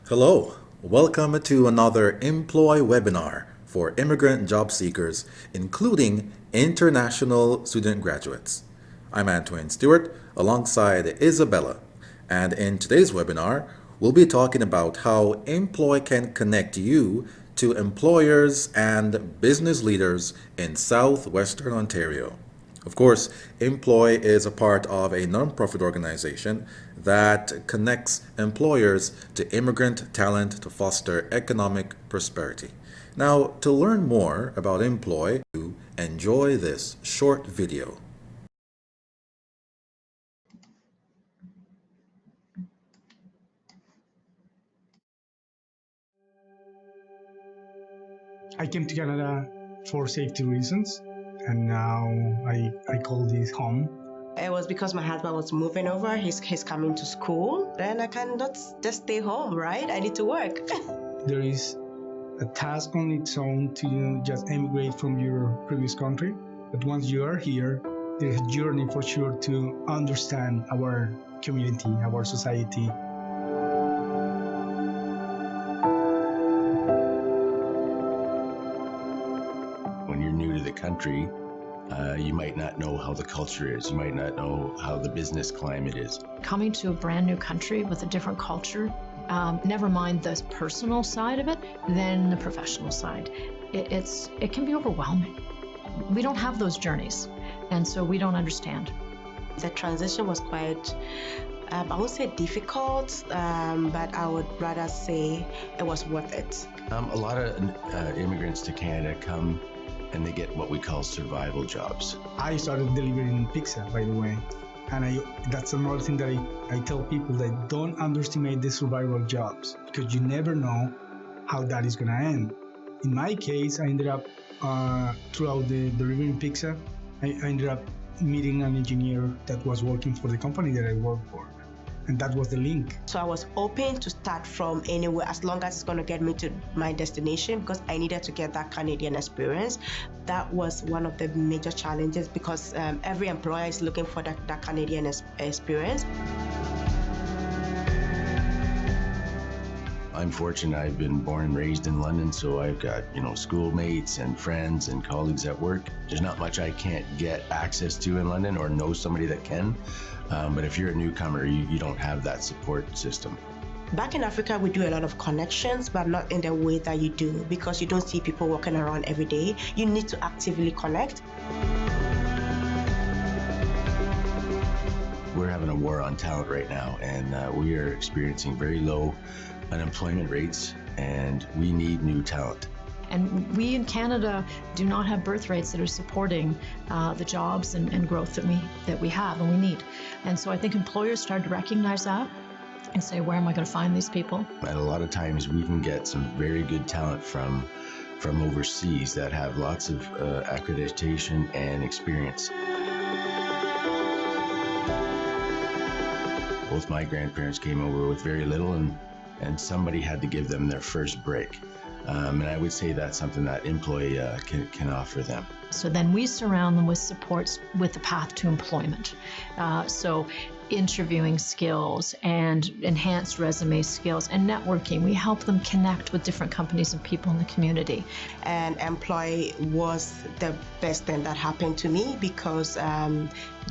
Hello, welcome to another Immploy webinar for immigrant job seekers, including international student graduates. I'm Antoine Stewart alongside Isabella, and in today's webinar, we'll be talking about how Immploy can connect you to employers and business leaders in southwestern Ontario. Of course, Immploy is a part of a nonprofit organization that connects employers to immigrant talent to foster economic prosperity. Now, to learn more about Immploy, enjoy this short video. I came to Canada for safety reasons, and now I call this home. It was because my husband was moving over. He's coming to school. Then I cannot just stay home, right? I need to work. There is a task on its own to just emigrate from your previous country. But once you are here, there's a journey for sure to understand our community, our society. When you're new to the country, you might not know how the culture is. You might not know how the business climate is. Coming to a brand new country with a different culture, never mind the personal side of it, then the professional side. It can be overwhelming. We don't have those journeys, and so we don't understand. The transition was quite, I won't say difficult, but I would rather say it was worth it. A lot of immigrants to Canada come and they get what we call survival jobs. I started delivering pizza, by the way. And that's another thing that I tell people, that don't underestimate the survival jobs, because you never know how that is gonna end. In my case, I ended up, throughout the delivering pizza, I ended up meeting an engineer that was working for the company that I worked for. And that was the link. So I was open to start from anywhere, as long as it's going to get me to my destination, because I needed to get that Canadian experience. That was one of the major challenges, because every employer is looking for that Canadian experience. I'm fortunate. I've been born and raised in London, so I've got, schoolmates and friends and colleagues at work. There's not much I can't get access to in London or know somebody that can. But if you're a newcomer, you don't have that support system. Back in Africa, we do a lot of connections, but not in the way that you do, because you don't see people walking around every day. You need to actively connect. We're having a war on talent right now, and we are experiencing very low unemployment rates, and we need new talent. And we in Canada do not have birth rates that are supporting the jobs and growth that we have and we need. And so I think employers started to recognize that and say, where am I going to find these people? And a lot of times we can get some very good talent from overseas that have lots of accreditation and experience. Both my grandparents came over with very little, and somebody had to give them their first break. And I would say that's something that Immploy can offer them. So then we surround them with supports with the path to employment. So interviewing skills and enhanced resume skills and networking. We help them connect with different companies and people in the community. And Immploy was the best thing that happened to me, because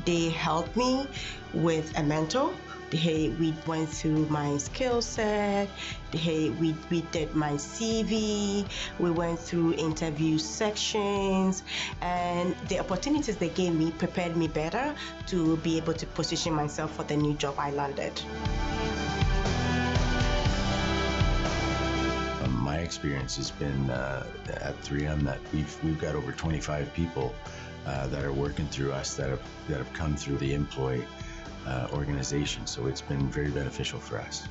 they helped me with a mentor. Hey, we went through my skill set. Hey, we did my CV. We went through interview sections, and the opportunities they gave me prepared me better to be able to position myself for the new job I landed. My experience has been at 3M that we've got over 25 people that are working through us that have come through the Immploy organization, so it's been very beneficial for us.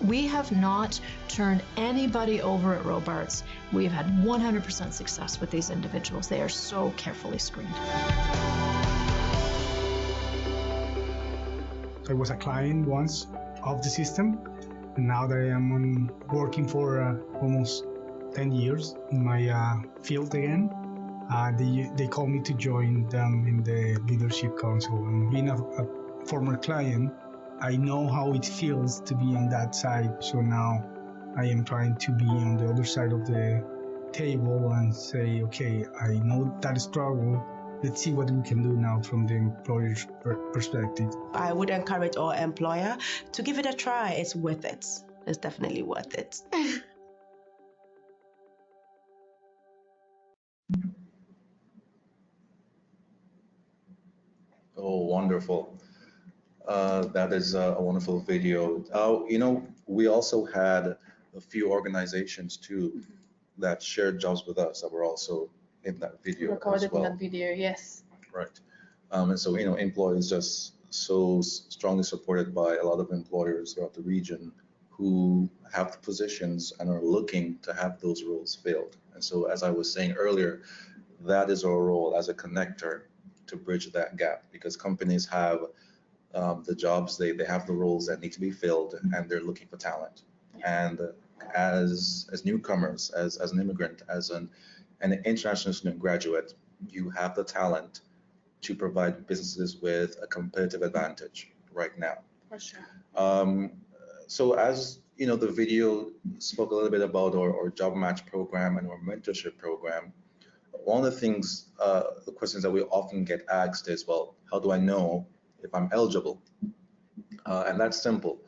We have not turned anybody over at Robarts. We've had 100% success with these individuals. They are so carefully screened. I was a client once of the system, and now that I am working for almost 10 years in my field again, they call me to join them in the leadership council. And being a former client, I know how it feels to be on that side. So now I am trying to be on the other side of the table and say, okay, I know that struggle. Let's see what we can do now from the employer's perspective. I would encourage all employer to give it a try. It's worth it. It's definitely worth it. Oh, wonderful. That is a wonderful video. We also had a few organizations too that shared jobs with us that were also in that video Recorded as well. in that video, yes. Right. And so, Immploy is just so strongly supported by a lot of employers throughout the region who have the positions and are looking to have those roles filled. And so, as I was saying earlier, that is our role as a connector to bridge that gap, because companies have the jobs, they have the roles that need to be filled, and they're looking for talent. And as newcomers, as an immigrant, as an international student graduate, you have the talent to provide businesses with a competitive advantage right now. For sure. So as the video spoke a little bit about our job match program and our mentorship program. One of the things, the questions that we often get asked is, well, how do I know if I'm eligible? And that's simple.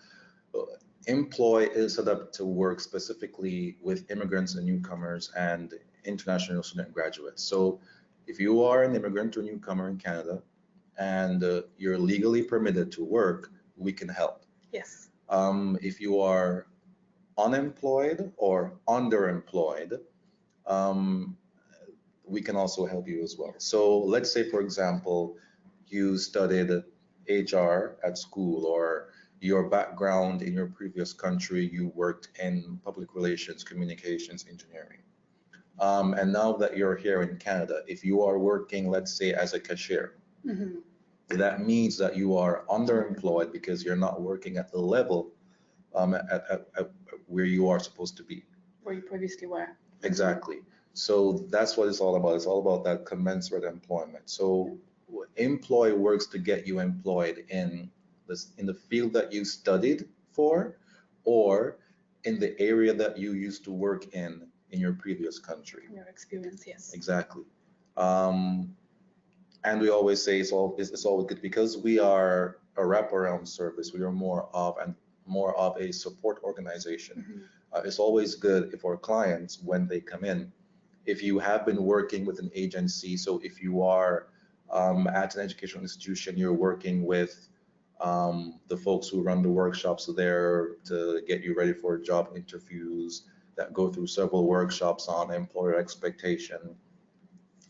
Immploy is set up to work specifically with immigrants and newcomers and international student graduates. So if you are an immigrant or newcomer in Canada and you're legally permitted to work, we can help. Yes. If you are unemployed or underemployed, we can also help you as well. So let's say, for example, you studied HR at school, or your background in your previous country, you worked in public relations, communications, engineering. And now that you're here in Canada, if you are working, let's say, as a cashier, that means that you are underemployed because you're not working at the level at where you are supposed to be. Where you previously were. Exactly. So that's what it's all about. It's all about that commensurate employment. So Immploy works to get you employed in the field that you studied for, or in the area that you used to work in your previous country. Your experience, yes. Exactly. And we always say it's always good because we are a wraparound service. We are more of a support organization. It's always good if our clients, when they come in, if you have been working with an agency, so if you are at an educational institution, you're working with the folks who run the workshops there to get you ready for job interviews that go through several workshops on employer expectation,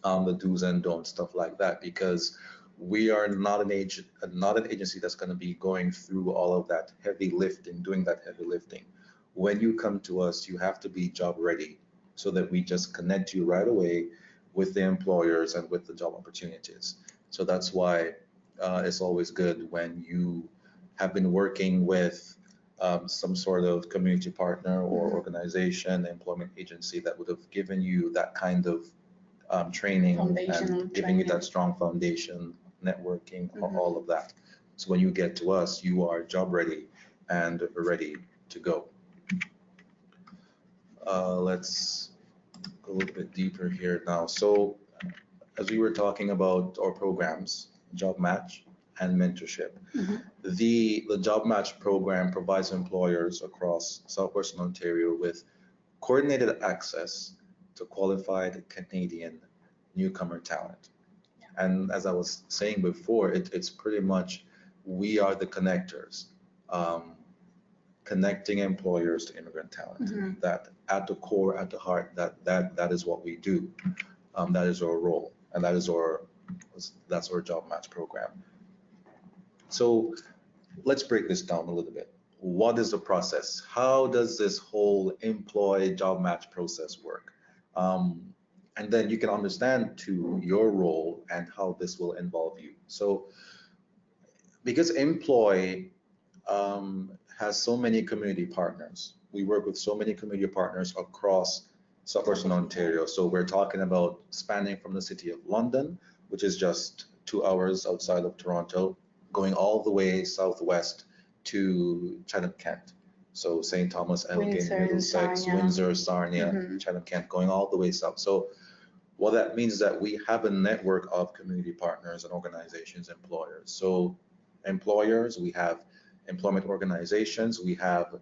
the do's and don'ts, stuff like that, because we are not an agency that's going to be going through all of that heavy lifting, doing that heavy lifting. When you come to us, you have to be job ready, so that we just connect you right away with the employers and with the job opportunities. So that's why it's always good when you have been working with some sort of community partner or organization, employment agency that would have given you that kind of training and giving you that strong foundation, networking, all of that. So when you get to us, you are job ready and ready to go. Let's go a little bit deeper here now. So as we were talking about our programs, Job Match and Mentorship, the Job Match program provides employers across Southwestern Ontario with coordinated access to qualified Canadian newcomer talent. And as I was saying before, it's pretty much, we are the connectors, connecting employers to immigrant talent. That at the core, at the heart, that is what we do. That is our role, and that's our Job Match program. So let's break this down a little bit. What is the process? How does this whole Immploy job match process work? And then you can understand too your role and how this will involve you. So because Immploy has so many community partners, we work with so many community partners across Southwestern Ontario. So we're talking about spanning from the city of London, which is just 2 hours outside of Toronto, going all the way southwest to Chatham-Kent. So St. Thomas, Elgin, Windsor and Middlesex, Sarnia. Windsor, Sarnia, Chatham Kent, going all the way south. So what that means is that we have a network of community partners and organizations, employers. So employers, we have employment organizations, we have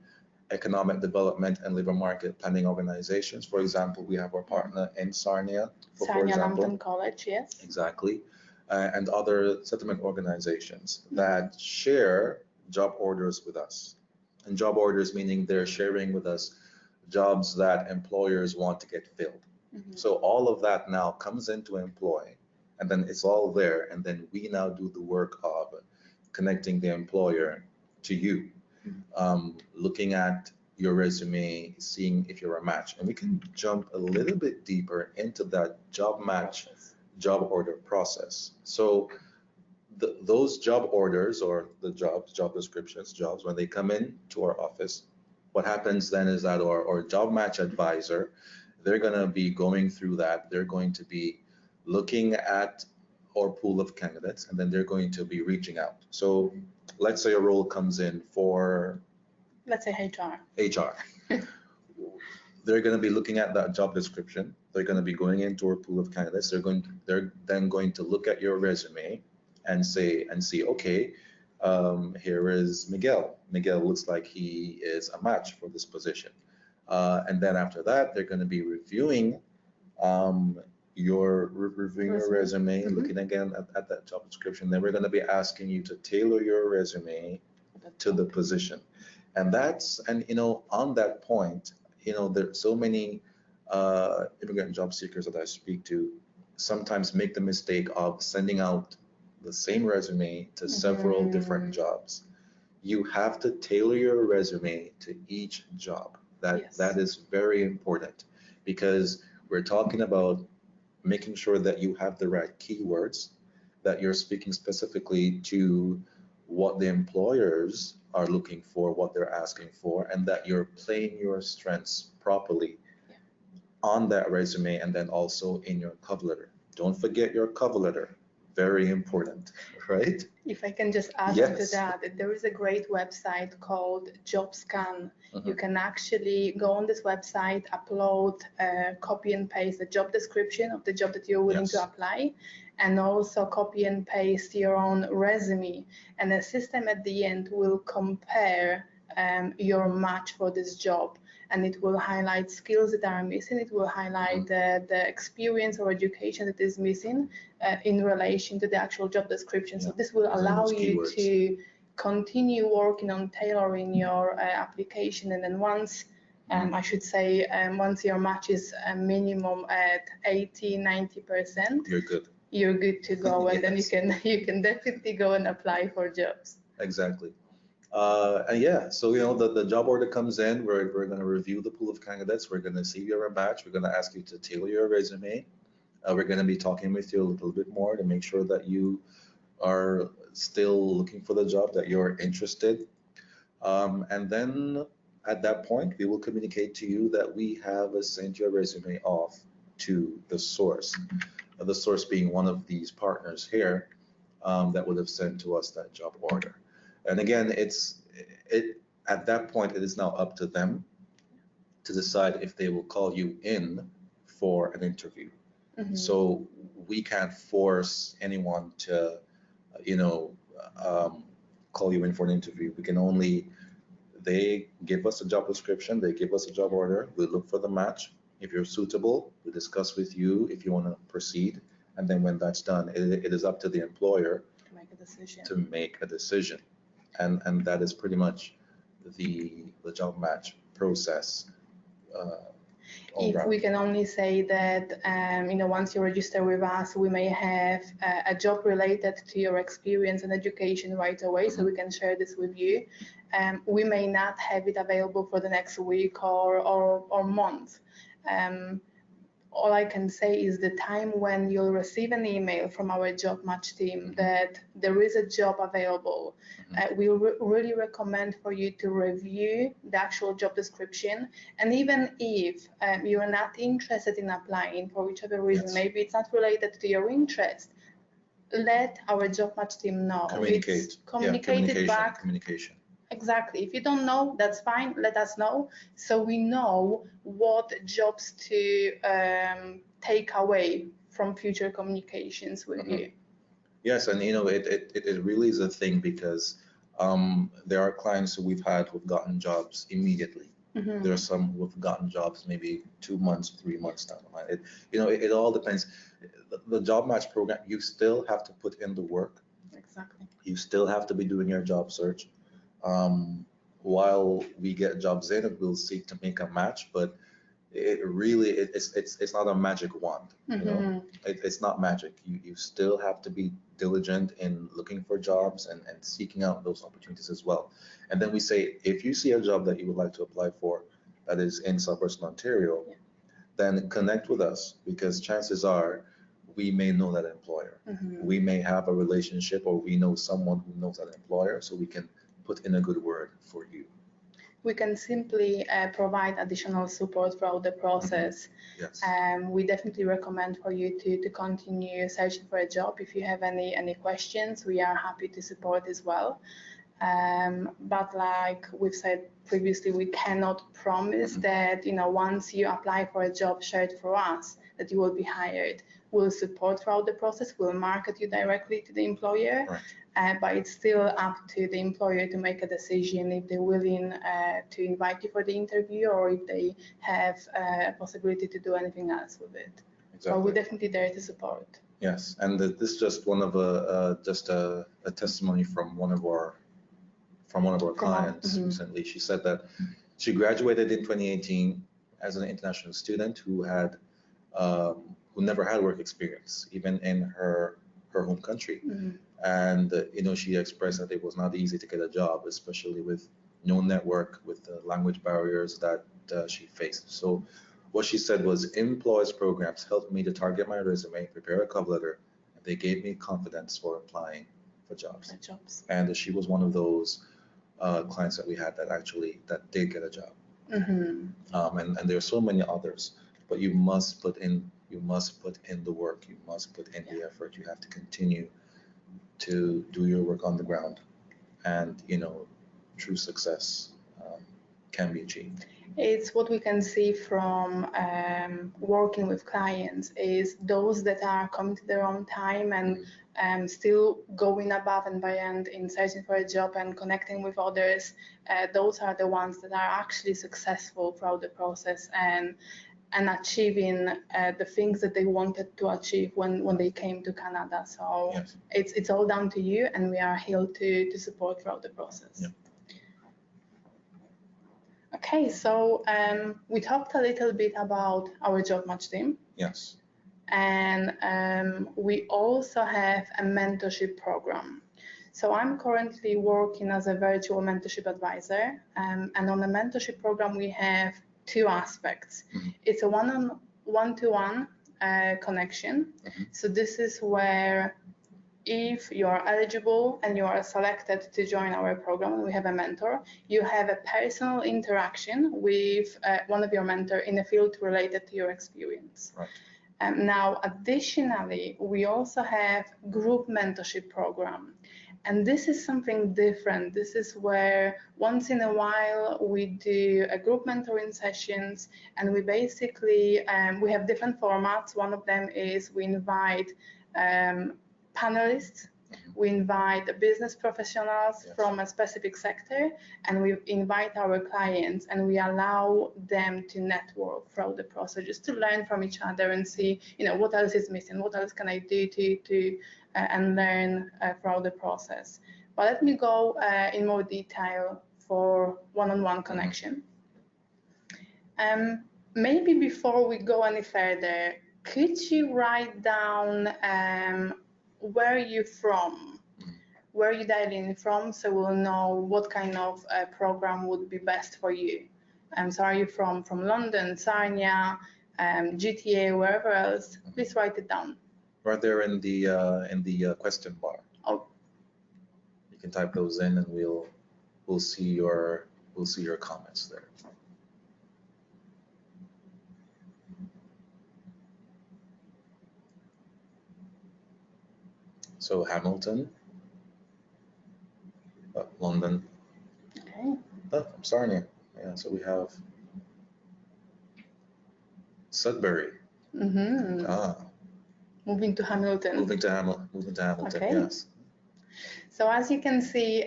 economic development and labor market planning organizations. For example, we have our partner in Sarnia, for Sarnia example. Lambton College, yes. Exactly. And other settlement organizations that share job orders with us. And job orders meaning they're sharing with us jobs that employers want to get filled. So all of that now comes into Immploy, and then it's all there, and then we now do the work of connecting the employer to you, looking at your resume, seeing if you're a match. And we can jump a little bit deeper into that job match, job order process. So those job orders, or the job descriptions, jobs, when they come in to our office, what happens then is that our job match advisor, they're going to be going through that. They're going to be looking at our pool of candidates, and then they're going to be reaching out. So let's say a role comes in for, let's say HR. They're going to be looking at that job description. They're going to be going into our pool of candidates. They're then going to look at your resume and see, okay, here is Miguel. Miguel looks like he is a match for this position. And then after that, they're going to be reviewing your resume, looking again at that job description. Then we're going to be asking you to tailor your resume to the position. And on that point, there's so many immigrant job seekers that I speak to sometimes make the mistake of sending out the same resume to several different jobs. You have to tailor your resume to each job. That is very important, because we're talking about making sure that you have the right keywords, that you're speaking specifically to what the employers are looking for, what they're asking for, and that you're playing your strengths properly on that resume, and then also in your cover letter. Don't forget your cover letter. Very important, right? If I can just add to that, there is a great website called JobScan. You can actually go on this website, upload, copy and paste the job description of the job that you're willing to apply, and also copy and paste your own resume. And the system at the end will compare your match for this job. And it will highlight skills that are missing. It will highlight the experience or education that is missing in relation to the actual job description. So this will allow you to continue working on tailoring your application. And then once, I should say, once your match is a minimum at 80–90%, you're good to go. And then you can definitely go and apply for jobs. Exactly. So the job order comes in. We're going to review the pool of candidates. We're going to see your match. We're going to ask you to tailor your resume. We're going to be talking with you a little bit more to make sure that you are still looking for the job, that you're interested. And then at that point, we will communicate to you that we have sent your resume off to the source. The source being one of these partners here that would have sent to us that job order. And again, at that point, it is now up to them to decide if they will call you in for an interview. So we can't force anyone to, call you in for an interview. We can they give us a job description, they give us a job order, we look for the match. If you're suitable, we discuss with you if you want to proceed. And then when that's done, it is up to the employer to make a decision. And that is pretty much the job match process. If we can only say that, once you register with us, we may have a job related to your experience and education right away, so we can share this with you. We may not have it available for the next week or month. All I can say is the time when you'll receive an email from our job match team that there is a job available. We really recommend for you to review the actual job description. And even if you are not interested in applying for whichever reason, maybe it's not related to your interest, let our job match team know. Communicate. Communicate it back. Communication. Exactly. If you don't know, that's fine. Let us know so we know what jobs to take away from future communications with you. Yes, and it really is a thing because there are clients who we've had who've gotten jobs immediately. There are some who've gotten jobs maybe 2 months, 3 months down the line. It all depends. The job match program, you still have to put in the work. Exactly. You still have to be doing your job search. While we get jobs in, we'll seek to make a match, but it's not a magic wand. It's not magic. You still have to be diligent in looking for jobs and seeking out those opportunities as well. And then we say, if you see a job that you would like to apply for that is in Southwestern Ontario, then connect with us, because chances are we may know that employer. We may have a relationship, or we know someone who knows that employer, so we can put in a good word for you. We can simply provide additional support throughout the process. Yes. We definitely recommend for you to continue searching for a job. If you have any questions, we are happy to support as well. But like we've said previously, we cannot promise that once you apply for a job shared for us, that you will be hired. We'll support throughout the process. We'll market you directly to the employer. Right. But it's still up to the employer to make a decision if they're willing to invite you for the interview, or if they have a possibility to do anything else with it. Exactly. So we're definitely there to support. Yes, and this is just one of a testimony from one of our clients recently. She said that she graduated in 2018 as an international student who never had work experience, even in her home country. And she expressed that it was not easy to get a job, especially with no network, with the language barriers that she faced. So what she said was, Immploy's programs helped me to target my resume, prepare a cover letter, and they gave me confidence for applying for jobs. And she was one of those clients that we had that did get a job. And there are so many others, but you must put in the work. You must put in the effort. You have to continue to do your work on the ground, and true success can be achieved. It's what we can see from working with clients, is those that are coming to their own time and still going above and beyond in searching for a job and connecting with others. Those are the ones that are actually successful throughout the process and achieving the things that they wanted to achieve when they came to Canada. So yes. It's all down to you, and we are here to support throughout the process. Yeah. Okay, so we talked a little bit about our job match team. Yes. And we also have a mentorship program. So I'm currently working as a virtual mentorship advisor, and on the mentorship program we have two aspects. It's a one-to-one connection. So this is where, if you are eligible and you are selected to join our program, we have a mentor, you have a personal interaction with one of your mentors in a field related to your experience. Right. Now, additionally, we also have group mentorship program. And this is something different. This is where once in a while we do a group mentoring sessions, and we basically, we have different formats. One of them is we invite panelists, we invite business professionals from a specific sector, and we invite our clients, and we allow them to network throughout the process, just to learn from each other and see, what else is missing, what else can I do to and learn throughout the process. But let me go in more detail for OneonOne Connection. Maybe before we go any further, could you write down where you're from, where you're dialing from, so we'll know what kind of program would be best for you. So are you from London, Sarnia, GTA, wherever else? Please write it down. Right there in the question bar. Oh. You can type those in, and we'll see your comments there. So Hamilton, London. Sarnia. Yeah, so we have Sudbury. Ah, Moving to Hamilton. moving to Hamilton, Okay. yes. So as you can see,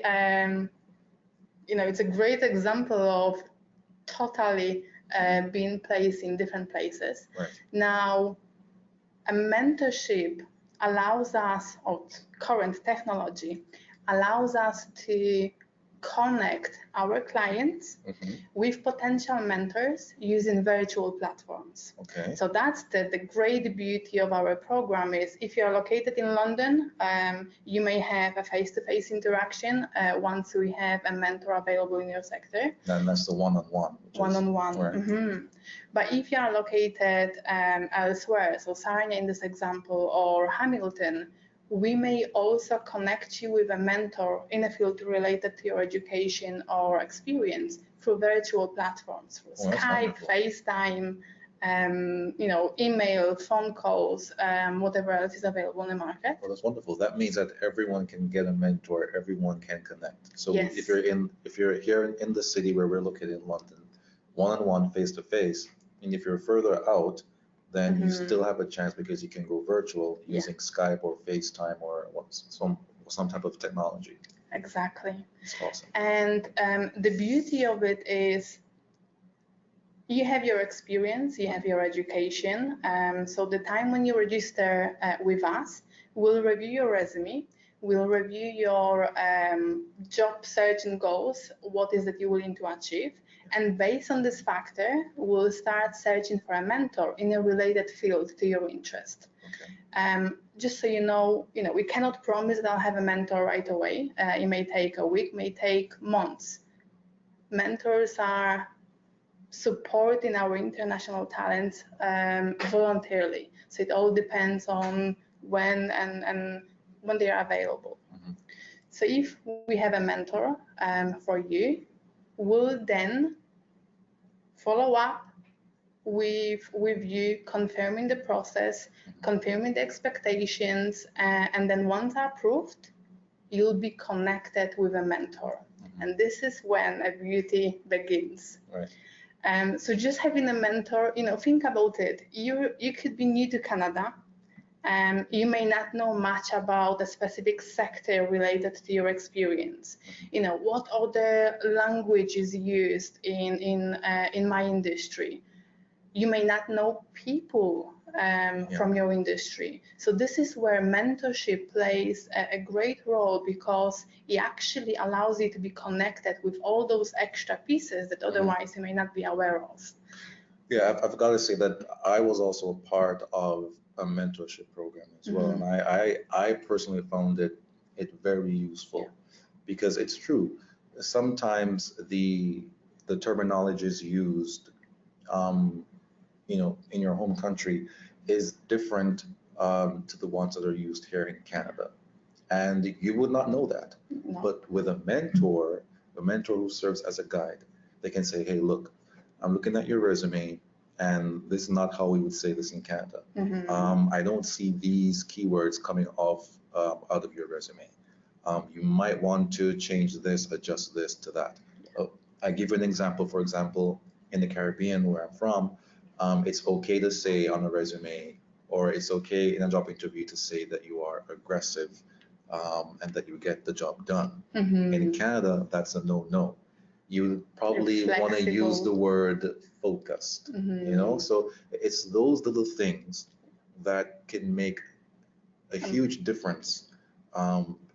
it's a great example of totally being placed in different places. Right. Now, a mentorship allows us, or current technology allows us to connect our clients with potential mentors using virtual platforms. Okay. So that's the great beauty of our program is if you're located in London, you may have a face-to-face interaction once we have a mentor available in your sector. And that's the one-on-one. One-on-one. Right. But if you are located elsewhere, so Sarnia in this example, or Hamilton, we may also connect you with a mentor in a field related to your education or experience through virtual platforms, through Skype, FaceTime, email, phone calls, whatever else is available in the market. Well, that's wonderful. That means that everyone can get a mentor, everyone can connect. So yes. if you're here in the city where we're located in London, one-on-one, face-to-face, and if you're further out, then you still have a chance because you can go virtual using Skype or FaceTime or some type of technology. Exactly. That's awesome. And the beauty of it is you have your experience, you have your education. So the time when you register with us, we'll review your resume, we'll review your job searching goals, what is that you're willing to achieve. And based on this factor, we'll start searching for a mentor in a related field to your interest. Okay. Just so you know, we cannot promise that I'll have a mentor right away. It may take a week, may take months. Mentors are supporting our international talents voluntarily. So it all depends on when and when they are available. So if we have a mentor for you, we'll then follow up with you, confirming the process, confirming the expectations, and then once approved, you'll be connected with a mentor. And this is when a beauty begins. Right. So just having a mentor, think about it. You could be new to Canada. You may not know much about a specific sector related to your experience. What other language is used in my industry. You may not know people from your industry. So this is where mentorship plays a great role because it actually allows you to be connected with all those extra pieces that otherwise you may not be aware of. Yeah, I've got to say that I was also a part of a mentorship program as well, and I personally found it very useful because it's true. Sometimes the terminologies used, in your home country is different to the ones that are used here in Canada, and you would not know that. No. But with a mentor who serves as a guide, they can say, hey, look, I'm looking at your resume, and this is not how we would say this in Canada. I don't see these keywords coming off out of your resume. You might want to change this, adjust this to that. I give you an example. For example, in the Caribbean where I'm from, it's okay to say on a resume, or it's okay in a job interview to say that you are aggressive and that you get the job done. In Canada, that's a no-no. You probably want to use the word focused, so it's those little things that can make a huge difference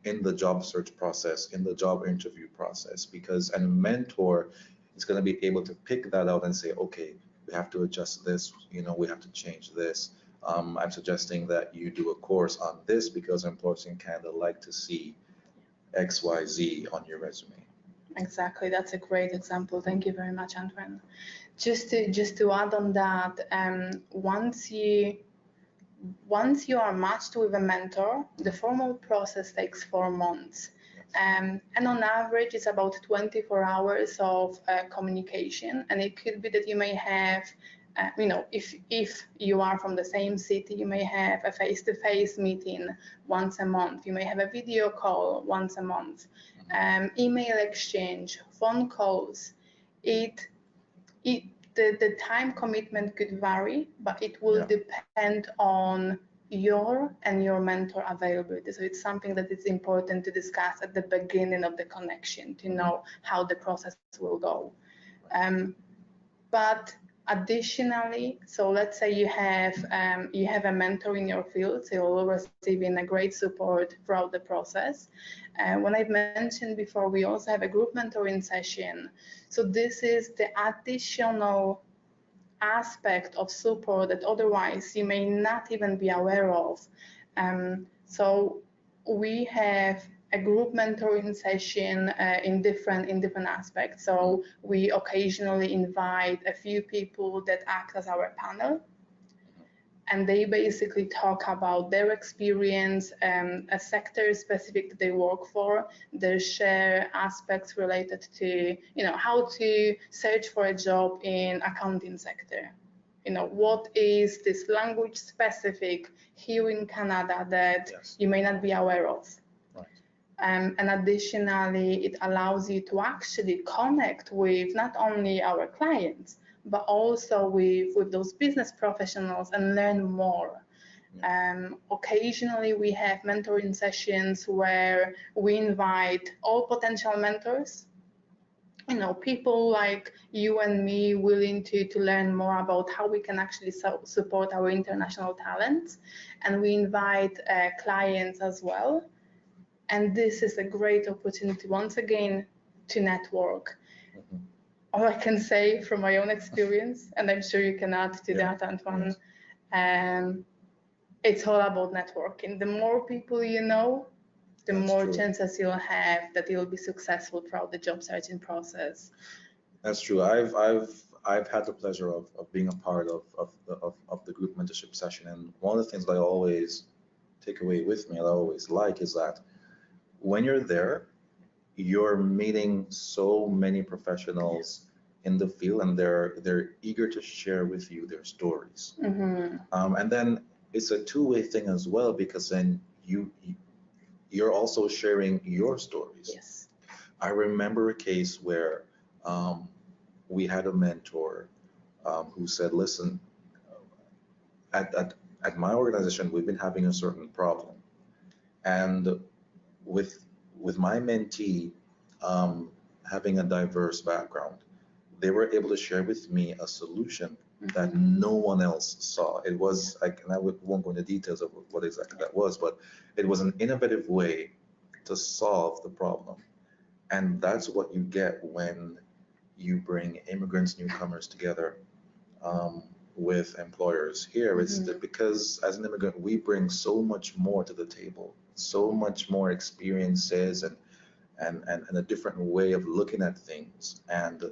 in the job search process, in the job interview process, because a mentor is going to be able to pick that out and say, okay, we have to adjust this, we have to change this. I'm suggesting that you do a course on this because employers in Canada like to see XYZ on your resume. Exactly, that's a great example. Thank you very much, Antoine. Just to add on that, once you are matched with a mentor, the formal process takes 4 months. And on average, it's about 24 hours of communication. And it could be that you may have, if you are from the same city, you may have a face-to-face meeting once a month. You may have a video call once a month, email exchange, phone calls. the time commitment could vary, but it will depend on your and your mentor availability. So it's something that is important to discuss at the beginning of the connection to know how the process will go. But additionally, so let's say you have a mentor in your field, so you're receiving a great support throughout the process. When I've mentioned before, we also have a group mentoring session. So this is the additional aspect of support that otherwise you may not even be aware of. So we have a group mentoring session in different aspects. So we occasionally invite a few people that act as our panel, and they basically talk about their experience, a sector specific that they work for. They share aspects related to, how to search for a job in accounting sector. What is this language specific here in Canada that you may not be aware of. And additionally, it allows you to actually connect with not only our clients, but also with those business professionals and learn more. Occasionally, we have mentoring sessions where we invite all potential mentors, people like you and me willing to learn more about how we can actually support our international talents. And we invite clients as well. And this is a great opportunity, once again, to network. All I can say from my own experience, and I'm sure you can add to that, Antoine, it's all about networking. The more people you know, the more chances you'll have that you'll be successful throughout the job searching process. That's true. I've had the pleasure of being a part of the group mentorship session, and one of the things that I always take away with me, and I always like, is that when you're there, you're meeting so many professionals in the field, and they're eager to share with you their stories. And then it's a two-way thing as well, because then you're also sharing your stories. Yes. I remember a case where we had a mentor who said, listen, at my organization, we've been having a certain problem. And with my mentee having a diverse background, they were able to share with me a solution that no one else saw. It was, and I won't go into details of what exactly that was, but it was an innovative way to solve the problem. And that's what you get when you bring immigrants, newcomers together with employers here. It's because as an immigrant, we bring so much more to the table, so much more experiences and a different way of looking at things. And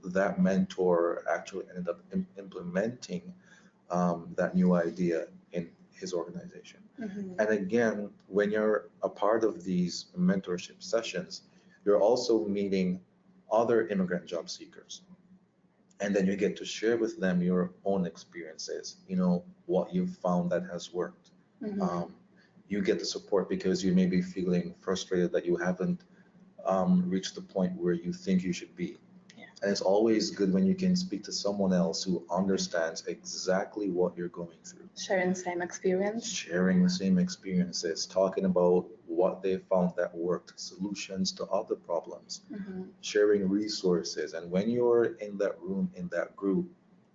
that mentor actually ended up implementing that new idea in his organization. And again, when you're a part of these mentorship sessions, you're also meeting other immigrant job seekers. And then you get to share with them your own experiences, what you've found that has worked. You get the support because you may be feeling frustrated that you haven't reached the point where you think you should be. And it's always good when you can speak to someone else who understands exactly what you're going through. Sharing the same experience. Sharing the same experiences, talking about what they found that worked, solutions to other problems, sharing resources. And when you're in that room, in that group,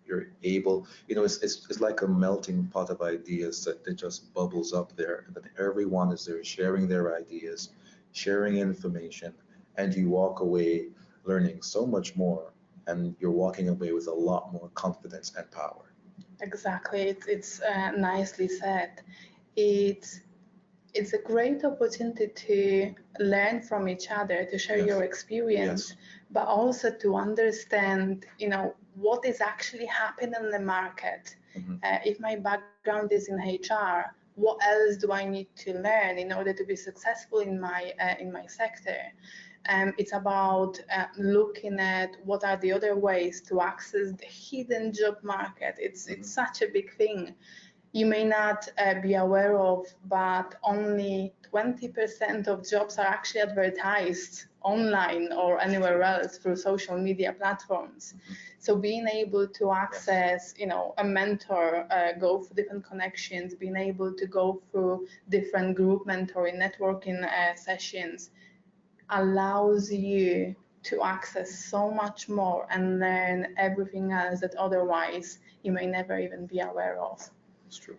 you're able, it's like a melting pot of ideas that just bubbles up there. And then everyone is there sharing their ideas, sharing information, and you walk away learning so much more, and you're walking away with a lot more confidence and power. Exactly, it's nicely said. It's a great opportunity to learn from each other, to share your experience, but also to understand, what is actually happening in the market. If my background is in HR, what else do I need to learn in order to be successful in my sector? It's about looking at what are the other ways to access the hidden job market. It's such a big thing. you may not be aware of, but only 20% of jobs are actually advertised online or anywhere else through social media platforms. So being able to access, a mentor, go through different connections, being able to go through different group mentoring, networking sessions allows you to access so much more and learn everything else that otherwise you may never even be aware of. It's true.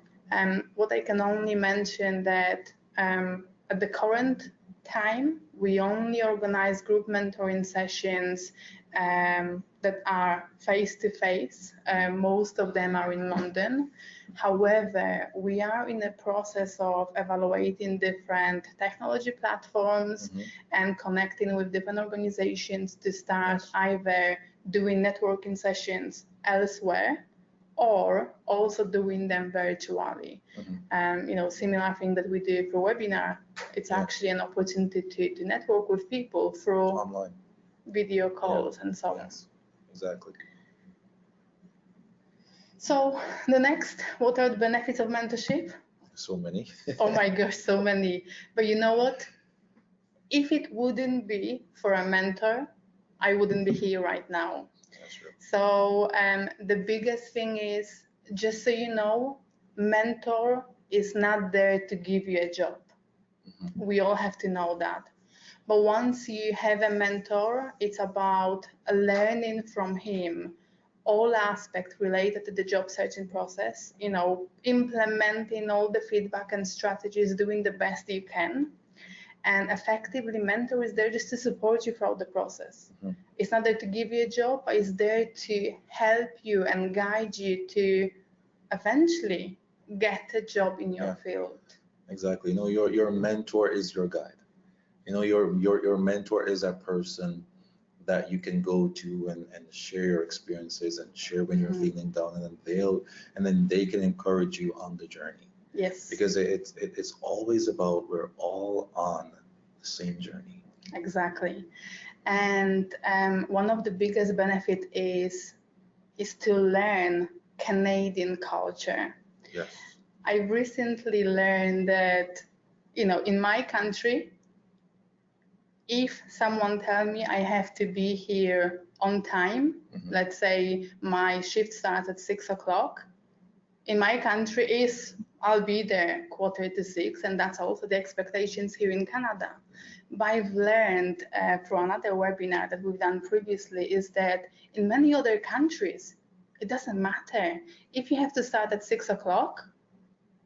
What I can only mention that at the current time, we only organize group mentoring sessions that are face-to-face. Most of them are in London. However, we are in the process of evaluating different technology platforms and connecting with different organizations to start either doing networking sessions elsewhere or also doing them virtually. Similar thing that we do through webinar. It's actually an opportunity to network with people through Online video calls and so on. Yes, exactly. So the next, what are the benefits of mentorship? So many. Oh my gosh, so many. But you know what? If it wouldn't be for a mentor, I wouldn't be here right now. That's true. So the biggest thing is, just so you know, mentor is not there to give you a job. We all have to know that. But once you have a mentor, it's about learning from him all aspects related to the job searching process, implementing all the feedback and strategies, doing the best you can. And effectively, mentor is there just to support you throughout the process. It's not there to give you a job, but it's there to help you and guide you to eventually get a job in your field. Exactly. Your mentor is your guide. Your mentor is a person that you can go to and share your experiences and share when you're feeling down, and then they can encourage you on the journey. Yes. Because it's always about, we're all on the same journey. Exactly. And one of the biggest benefits is to learn Canadian culture. Yes. I recently learned that, in my country, if someone tells me I have to be here on time, let's say my shift starts at 6 o'clock, in my country I'll be there 5:45, and that's also the expectations here in Canada. But I've learned through another webinar that we've done previously is that in many other countries, it doesn't matter. If you have to start at 6 o'clock,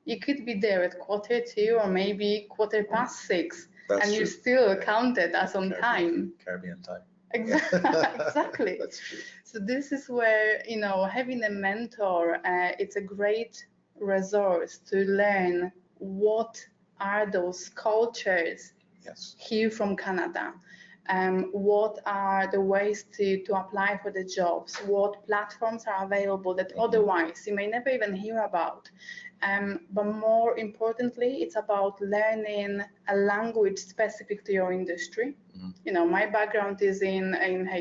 you could be there at 2:45 or maybe 6:15. That's and true. you're still counted as on time. Caribbean time. Exactly. That's true. So this is where, having a mentor, it's a great resource to learn what are those cultures here from Canada. What are the ways to apply for the jobs? What platforms are available that otherwise you may never even hear about? But more importantly, it's about learning a language specific to your industry. My background is in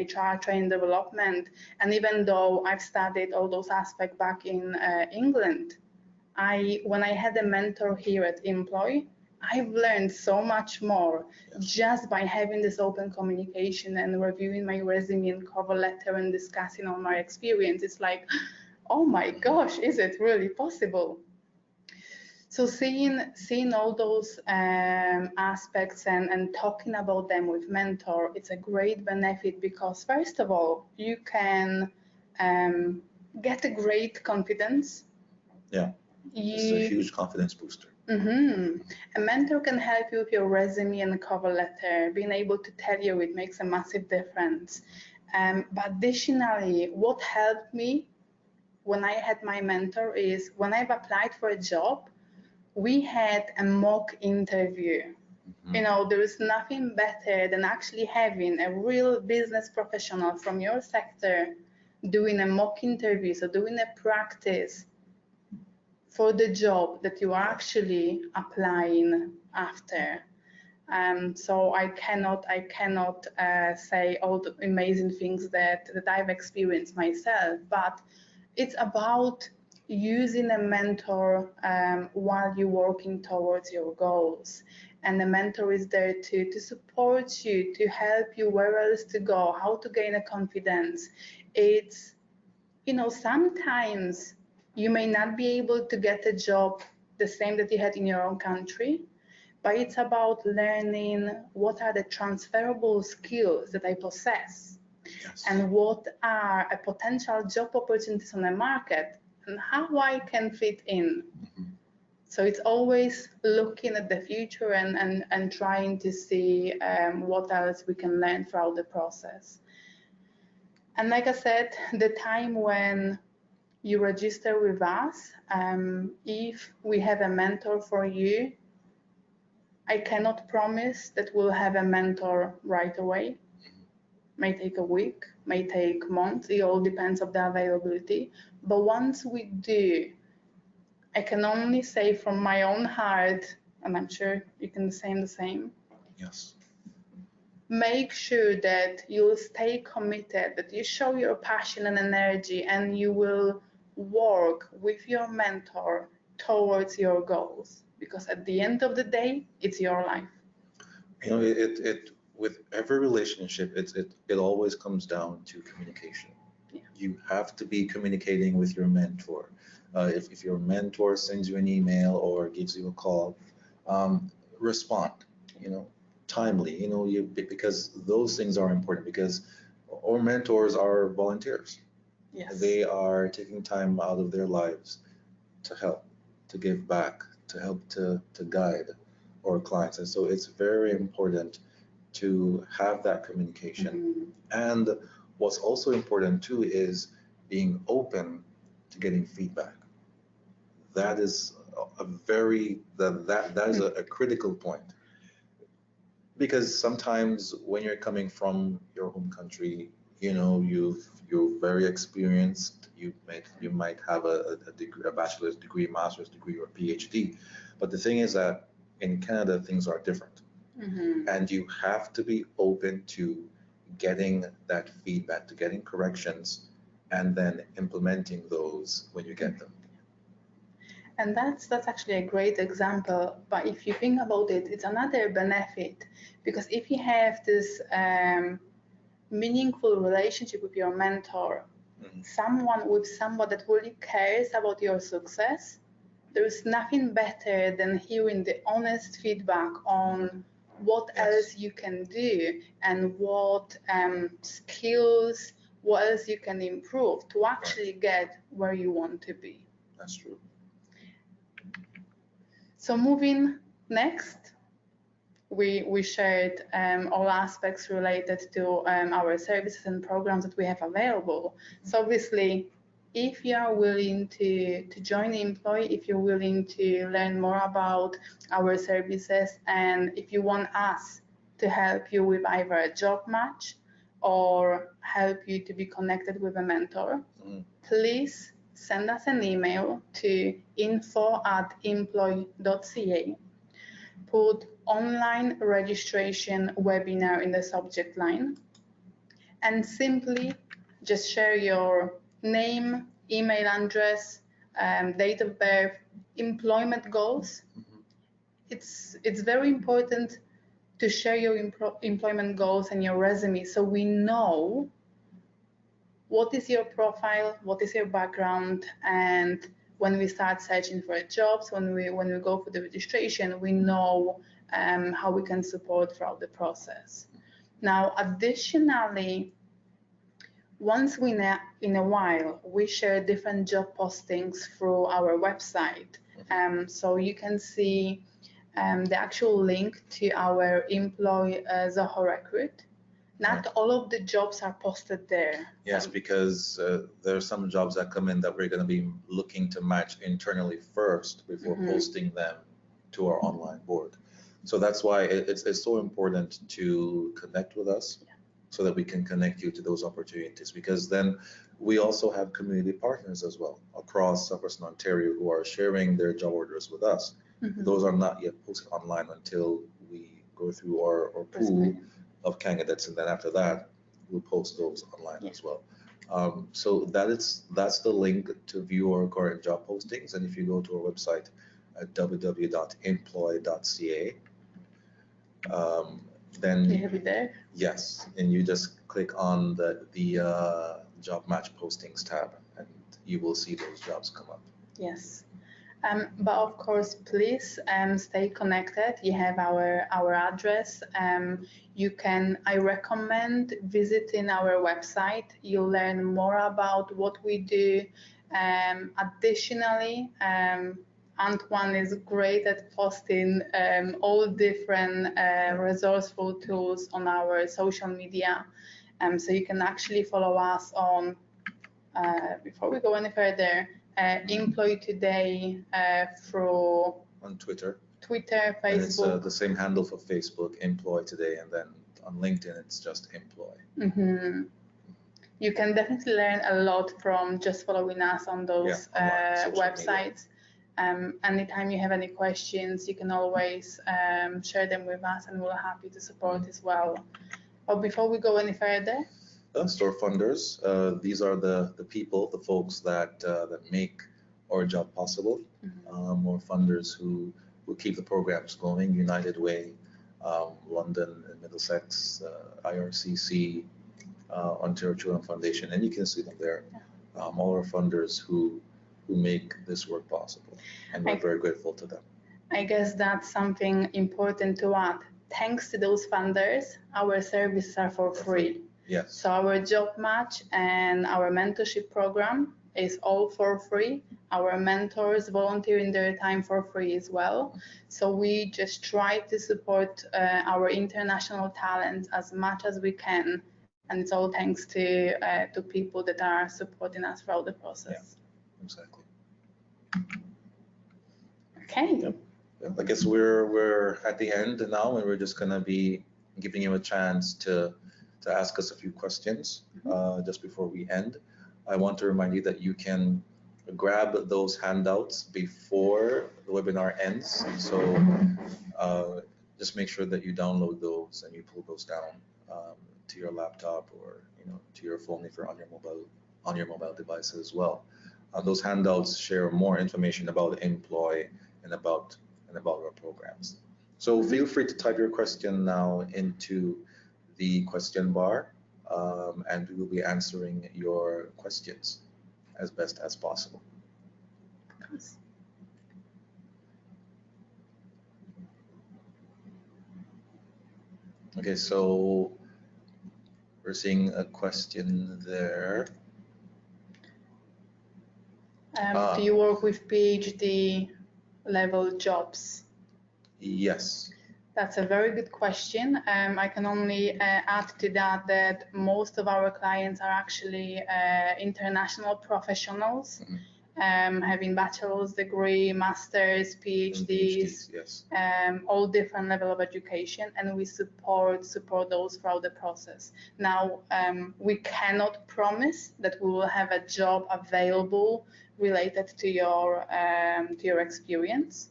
HR, training development, and even though I've studied all those aspects back in England, when I had a mentor here at Immploy, I've learned so much more just by having this open communication and reviewing my resume and cover letter and discussing all my experience. It's like, oh my gosh, is it really possible? So seeing all those aspects and talking about them with mentor, it's a great benefit because first of all, you can get a great confidence. Yeah, it's a huge confidence booster. A mentor can help you with your resume and cover letter. Being able to tell you it makes a massive difference. But additionally, what helped me when I had my mentor is when I've applied for a job, we had a mock interview. There is nothing better than actually having a real business professional from your sector doing a mock interview, so doing a practice for the job that you are actually applying after. So I cannot say all the amazing things that I've experienced myself, but it's about, using a mentor while you're working towards your goals. And the mentor is there to support you, to help you where else to go, how to gain a confidence. It's, sometimes you may not be able to get a job the same that you had in your own country, but it's about learning what are the transferable skills that I possess. Yes. And what are a potential job opportunities on the market and how I can fit in. Mm-hmm. So it's always looking at the future and trying to see what else we can learn throughout the process. And like I said, the time when you register with us, if we have a mentor for you, I cannot promise that we'll have a mentor right away. May take a week, may take months, it all depends on the availability. But once we do, I can only say from my own heart, and I'm sure you can say the same. Yes. Make sure that you'll stay committed, that you show your passion and energy, and you will work with your mentor towards your goals. Because at the end of the day, it's your life. It with every relationship, it always comes down to communication. Yeah. You have to be communicating with your mentor. If your mentor sends you an email or gives you a call, respond. Timely. Because those things are important. Because our mentors are volunteers. Yes. They are taking time out of their lives to help, to give back, to help to guide our clients. And so it's very important to have that communication. Mm-hmm. And what's also important too is being open to getting feedback. That is that is a critical point. Because sometimes when you're coming from your home country, you're very experienced. You might have a degree, a bachelor's degree, master's degree, or PhD. But the thing is that in Canada, things are different. Mm-hmm. And you have to be open to getting that feedback, to getting corrections, and then implementing those when you get them. And that's actually a great example. But if you think about it, it's another benefit, because if you have this meaningful relationship with your mentor, mm-hmm. someone that really cares about your success, there is nothing better than hearing the honest feedback on what yes. else you can do and what skills, what else you can improve to actually get where you want to be. That's true. So moving next, we shared all aspects related to our services and programs that we have available. So obviously, if you are willing to join Immploy, if you're willing to learn more about our services, and if you want us to help you with either a job match or help you to be connected with a mentor, please send us an email to info@immploy.ca. Put online registration webinar in the subject line, and simply just share your name, email address, date of birth, employment goals. Mm-hmm. It's very important to share your employment goals and your resume so we know what is your profile, what is your background, and when we start searching for jobs, when we go for the registration, we know how we can support throughout the process. Now, additionally, once in a while, we share different job postings through our website. So you can see the actual link to our Immploy Zoho Recruit. Not all of the jobs are posted there. Yes, because there are some jobs that come in that we're going to be looking to match internally first before mm-hmm. posting them to our online board. So that's why it's so important to connect with us. Yeah. So that we can connect you to those opportunities, because then we also have community partners as well across Southwestern Ontario who are sharing their job orders with us. Mm-hmm. Those are not yet posted online until we go through our pool of candidates, and then after that we'll post those online as well. So that's the link to view our current job postings. And if you go to our website at www.immploy.ca, then You have it there? yes, and you just click on the job match postings tab, and you will see those jobs come up. Yes. But of course, please stay connected. You have our address. I recommend visiting our website. You'll learn more about what we do. Additionally, Antoine is great at posting all different resourceful tools on our social media. So you can actually follow us on, before we go any further, Immploy today through On Twitter, Facebook. and it's the same handle for Facebook, Immploy today, and then on LinkedIn it's just Immploy. Mm-hmm. You can definitely learn a lot from just following us on those websites. Anytime you have any questions, you can always share them with us, and we're happy to support as well. But before we go any further, Store funders, these are the people, the folks that make our job possible. More funders who keep the programs going: United Way, London and Middlesex, IRCC, Ontario Children Foundation, and you can see them there. All our funders who make this work possible, and we're very grateful to them. I guess that's something important to add. Thanks to those funders, our services are for free. Yes. So our job match and our mentorship program is all for free. Our mentors volunteer in their time for free as well. So we just try to support our international talents as much as we can. And it's all thanks to people that are supporting us throughout the process. Yeah, exactly. Okay. Yep. Yeah, I guess we're at the end now, and we're just gonna be giving you a chance to ask us a few questions just before we end. I want to remind you that you can grab those handouts before the webinar ends. So just make sure that you download those and you pull those down to your laptop, or to your phone if you're on your mobile device as well. Those handouts share more information about Immploy and about our programs. So feel free to type your question now into the question bar, and we will be answering your questions as best as possible. Okay, so we're seeing a question there. Do you work with PhD level jobs? Yes. That's a very good question. I can only add to that most of our clients are actually international professionals, having bachelor's degree, master's, PhDs, yes. All different level of education, and we support those throughout the process. Now, we cannot promise that we will have a job available related to your experience.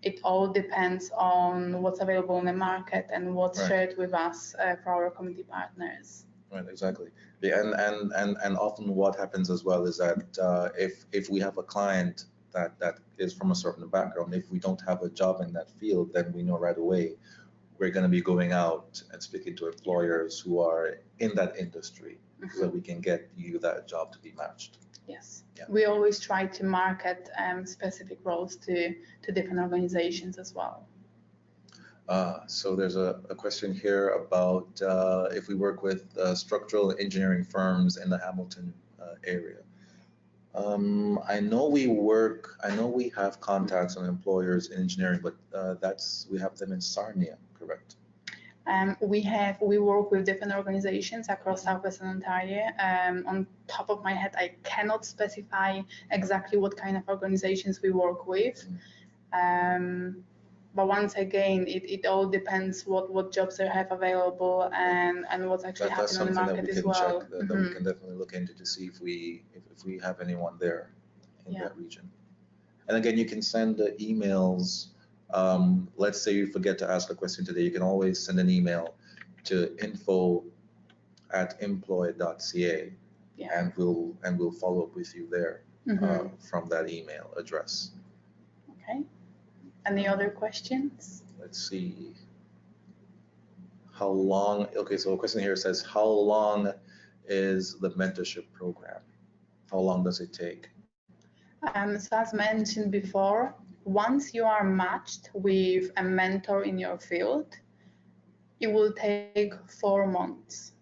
It all depends on what's available in the market and what's shared with us for our community partners. Right, exactly. Yeah, and often what happens as well is that if we have a client that is from a certain background, if we don't have a job in that field, then we know right away we're going to be going out and speaking to employers who are in that industry, so that we can get you that job to be matched. Yes, yeah. We always try to market specific roles to different organizations as well. So there's a question here about if we work with structural engineering firms in the Hamilton area. I know we have contacts on employers in engineering, but we have them in Sarnia, correct? We work with different organizations across Southwestern Ontario. On top of my head, I cannot specify exactly what kind of organizations we work with. But once again, it all depends what jobs they have available and what's actually happening on the market as well. That we can definitely look into to see if we have anyone there in that region. And again, you can send emails. Let's say you forget to ask a question today, you can always send an email to info@immploy.ca, Yeah. and we'll follow up with you there from that email address. Okay. Any other questions? Let's see. How long? Okay, so a question here says, how long is the mentorship program? How long does it take? So as mentioned before, once you are matched with a mentor in your field, it will take 4 months.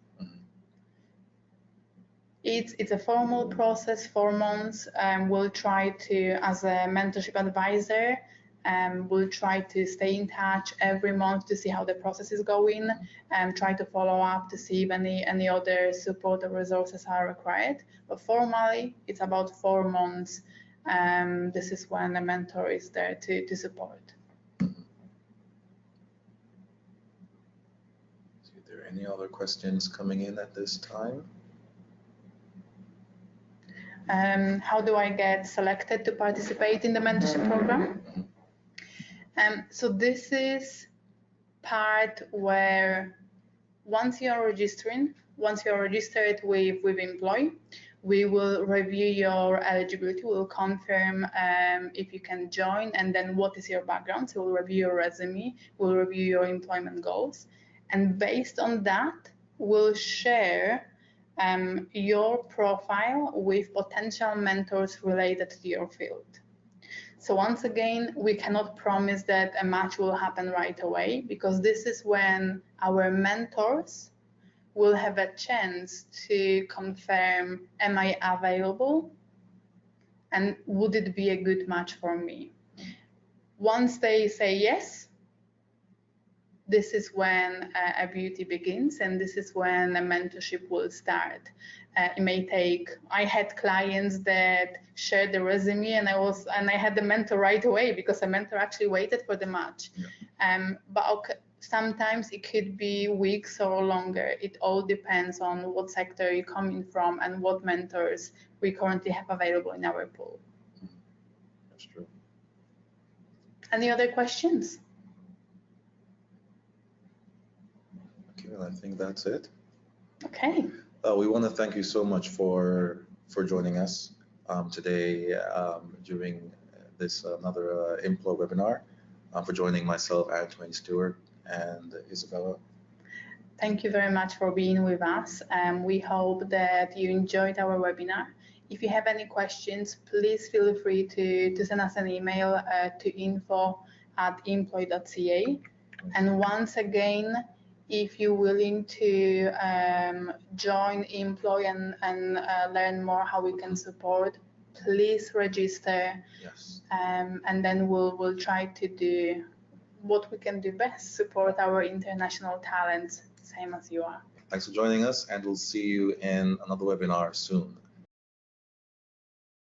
It's a formal process, 4 months. We'll try to, as a mentorship advisor, we'll try to stay in touch every month to see how the process is going and try to follow up to see if any other support or resources are required. But formally, it's about 4 months. This is when a mentor is there to support. Are there any other questions coming in at this time? How do I get selected to participate in the mentorship program? So this is part where once you're registered with Immploy, we will review your eligibility. We'll confirm if you can join and then what is your background. So we'll review your resume, we'll review your employment goals. And based on that, we'll share your profile with potential mentors related to your field. So once again, we cannot promise that a match will happen right away because this is when our mentors will have a chance to confirm, am I available and would it be a good match for me? Once they say yes, this is when a beauty begins and this is when a mentorship will start. It may take, I had clients that shared the resume and I had the mentor right away because the mentor actually waited for the match. Yeah. But sometimes it could be weeks or longer. It all depends on what sector you're coming from and what mentors we currently have available in our pool. That's true. Any other questions? Okay, well, I think that's it. Okay. We want to thank you so much for joining us today during this another Immploy webinar, for joining myself, Antoine Stewart, and Isabella. Thank you very much for being with us. We hope that you enjoyed our webinar. If you have any questions, please feel free to send us an email to info@immploy.ca. And once again, if you're willing to join Immploy and learn more how we can support, please register. Yes. And then we'll try to do what we can do best, support our international talents, same as you are. Thanks for joining us, and we'll see you in another webinar soon.